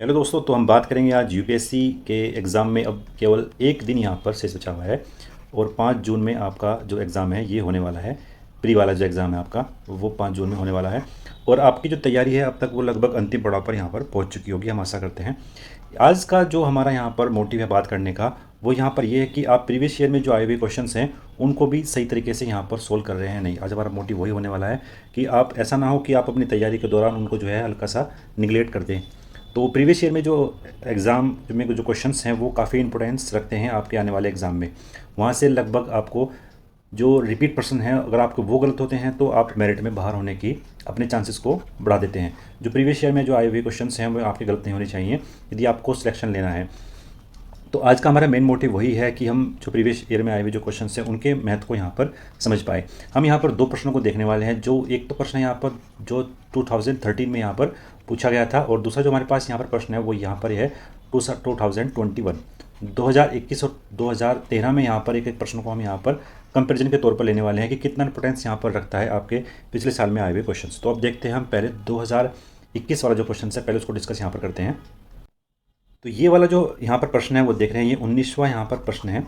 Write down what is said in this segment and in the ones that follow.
Hello दोस्तों, तो हम बात करेंगे आज यूपीएससी के एग्ज़ाम में। अब केवल एक दिन यहाँ पर शेष बचा हुआ है और 5 जून में आपका जो एग्ज़ाम है ये होने वाला है। प्री वाला जो एग्ज़ाम है आपका वो 5 जून में होने वाला है और आपकी जो तैयारी है अब तक वो लगभग अंतिम पड़ाव पर यहाँ पर पहुँच चुकी होगी, हम आशा करते हैं। आज का जो हमारा यहाँ पर मोटिव है बात करने का, वो यहाँ पर ये है कि आप प्रीवियस ईयर में जो आए हुए क्वेश्चंस हैं उनको भी सही तरीके से यहाँ पर सोल्व कर रहे हैं नहीं। आज हमारा मोटिव वही होने वाला है कि आप ऐसा ना हो कि आप अपनी तैयारी के दौरान उनको जो है हल्का सा निगलेक्ट कर दें। तो प्रीवियस ईयर में जो एग्ज़ाम में जो क्वेश्चंस हैं वो काफ़ी इंपॉर्टेंस रखते हैं आपके आने वाले एग्ज़ाम में। वहाँ से लगभग आपको जो रिपीट प्रश्न हैं, अगर आपको वो गलत होते हैं तो आप मेरिट में बाहर होने की अपने चांसेस को बढ़ा देते हैं। जो प्रीवियस ईयर में जो आए हुए क्वेश्चंस हैं वो आपके गलत नहीं होने चाहिए यदि आपको सिलेक्शन लेना है। तो आज का हमारा मेन मोटिव वही है कि हम जो प्रीवियस ईयर में आए हुए जो क्वेश्चंस हैं उनके महत्व को यहाँ पर समझ पाए। हम यहाँ पर 2 प्रश्नों को देखने वाले हैं। जो एक तो प्रश्न है यहाँ पर जो 2013 में यहाँ पर पूछा गया था और दूसरा जो हमारे पास यहाँ पर प्रश्न है वो यहाँ पर है 2021। 2021 और 2013 में यहाँ पर एक एक प्रश्न को हम यहाँ पर कंपेरिजन के तौर पर लेने वाले हैं कि कितना इंपॉर्टेंस यहाँ पर रखता है आपके पिछले साल में आए हुए क्वेश्चन। तो अब देखते हैं हम पहले 2021 वाला जो क्वेश्चन है पहले उसको डिस्कस यहाँ पर करते हैं। तो ये वाला जो यहाँ पर प्रश्न है वो देख रहे हैं, ये 19वां यहाँ पर प्रश्न है।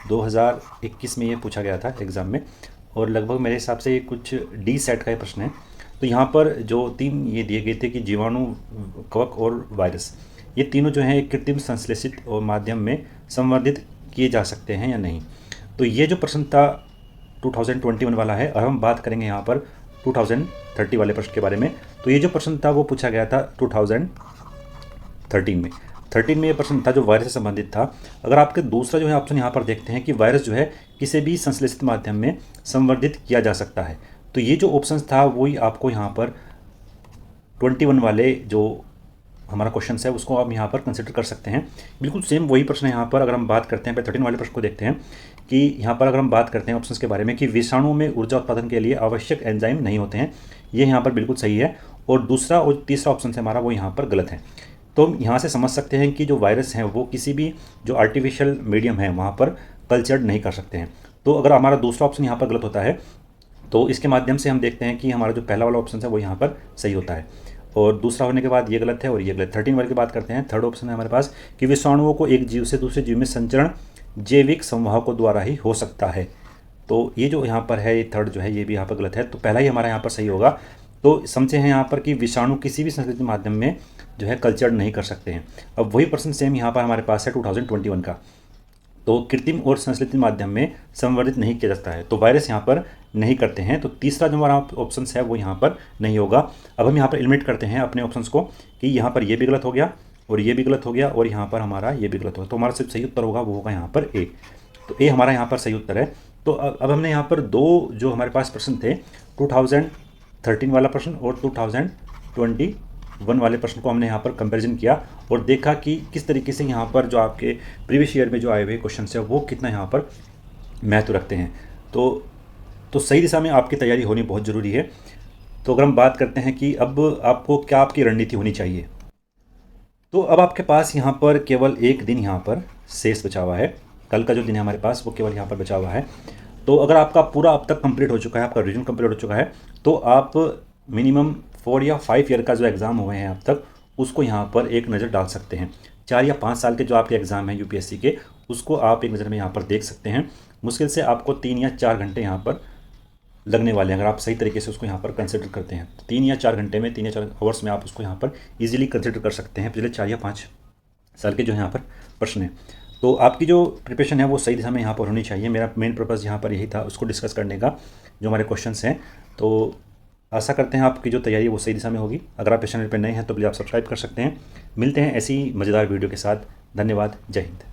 2021 में ये पूछा गया था एग्ज़ाम में और लगभग मेरे हिसाब से ये कुछ डी सेट का ये प्रश्न है। तो यहाँ पर जो 3 ये दिए गए थे कि जीवाणु, कवक और वायरस, ये तीनों जो हैं एक कृत्रिम संश्लेषित और माध्यम में संवर्धित किए जा सकते हैं या नहीं। तो ये जो प्रश्न था 2021 वाला है और हम बात करेंगे यहाँ पर 2030 वाले प्रश्न के बारे में। तो ये जो प्रश्न था वो पूछा गया था 2013 में ये प्रश्न था जो वायरस से संबंधित था। अगर आपके दूसरा जो है ऑप्शन यहाँ पर देखते हैं कि वायरस जो है किसी भी संश्लेषित माध्यम में संवर्धित किया जा सकता है, तो ये जो ऑप्शन था वही आपको यहाँ पर 21 वाले जो हमारा क्वेश्चन है उसको आप यहाँ पर कंसिडर कर सकते हैं। बिल्कुल सेम वही प्रश्न है यहाँ पर। अगर हम बात करते हैं पहले 13 वाले प्रश्न को देखते हैं कि यहाँ पर अगर हम बात करते हैं ऑप्शंस के बारे में कि विषाणु में ऊर्जा उत्पादन के लिए आवश्यक एंजाइम नहीं होते हैं, ये यहाँ पर बिल्कुल सही है। और दूसरा और तीसरा ऑप्शन है हमारा वो यहाँ पर गलत है। तो हम यहाँ से समझ सकते हैं कि जो वायरस हैं वो किसी भी जो आर्टिफिशियल मीडियम है वहाँ पर कल्चर्ड नहीं कर सकते हैं। तो अगर हमारा दूसरा ऑप्शन यहाँ पर गलत होता है तो इसके माध्यम से हम देखते हैं कि हमारा जो पहला वाला ऑप्शन है वो यहाँ पर सही होता है और दूसरा होने के बाद ये गलत है और ये गलत। 13 वाले की बात करते हैं, थर्ड ऑप्शन है हमारे पास कि विषाणुओं को एक जीव से दूसरे जीव में संचरण जैविक संवाहकों द्वारा ही हो सकता है। तो ये जो यहाँ पर है ये थर्ड जो है ये भी यहाँ पर गलत है। तो पहला ही हमारा यहाँ पर सही होगा। तो समझे हैं यहाँ पर कि विषाणु किसी भी संश्लेषित माध्यम में जो है कल्चर नहीं कर सकते हैं। अब वही प्रश्न सेम यहाँ पर हमारे पास है 2021 का। तो कृत्रिम और संश्लेषित माध्यम में संवर्धित नहीं किया जाता है, तो वायरस यहाँ पर नहीं करते हैं। तो तीसरा जो हमारा ऑप्शन है वो यहाँ पर नहीं होगा। अब हम यहाँ पर एलिमिनेट करते हैं अपने ऑप्शंस को कि यहाँ पर ये भी गलत हो गया और ये भी गलत हो गया और यहाँ पर हमारा ये भी गलत हो गया। तो हमारा सिर्फ सही उत्तर होगा वो होगा यहाँ पर ए। तो ए हमारा यहाँ पर सही उत्तर है। तो अब हमने यहाँ पर 2 जो हमारे पास प्रश्न थे 2013 वाला प्रश्न और 2021 वाले प्रश्न को हमने यहाँ पर कंपैरिजन किया और देखा कि किस तरीके से यहाँ पर जो आपके प्रीवियस ईयर में जो आए हुए क्वेश्चन है वो कितना यहाँ पर महत्व रखते हैं। तो सही दिशा में आपकी तैयारी होनी बहुत ज़रूरी है। तो अगर हम बात करते हैं कि अब आपको क्या आपकी रणनीति होनी चाहिए, तो अब आपके पास यहाँ पर केवल एक दिन यहाँ पर शेष बचा हुआ है। कल का जो दिन है हमारे पास वो केवल यहाँ पर बचा हुआ है। तो अगर आपका पूरा अब तक कंप्लीट हो चुका है, आपका रिविजन कंप्लीट हो चुका है, तो आप मिनिमम 4 या 5 ईयर का जो एग्ज़ाम हुए हैं अब तक उसको यहाँ पर एक नज़र डाल सकते हैं। 4 या 5 साल के जो आपके एग्ज़ाम हैं यूपीएससी के उसको आप एक नज़र में यहाँ पर देख सकते हैं। मुश्किल से आपको 3 या 4 घंटे यहाँ पर लगने वाले हैं अगर आप सही तरीके से उसको यहाँ पर कंसिडर करते हैं। 3 या 4 घंटे में 3 या 4 आवर्स में आप उसको यहाँ पर ईजिली कंसिडर कर सकते हैं पिछले 4 या 5 साल के जो यहाँ पर प्रश्न हैं। तो आपकी जो प्रिपरेशन है वो सही दिशा में यहाँ पर होनी चाहिए। मेरा मेन पर्पज़ यहाँ पर यही था उसको डिस्कस करने का जो हमारे क्वेश्चंस हैं। तो आशा करते हैं आपकी जो तैयारी है वो सही दिशा में होगी। अगर आप इस चैनल पर नए हैं तो प्लीज़ आप सब्सक्राइब कर सकते हैं। मिलते हैं ऐसी मज़ेदार वीडियो के साथ। धन्यवाद। जय हिंद।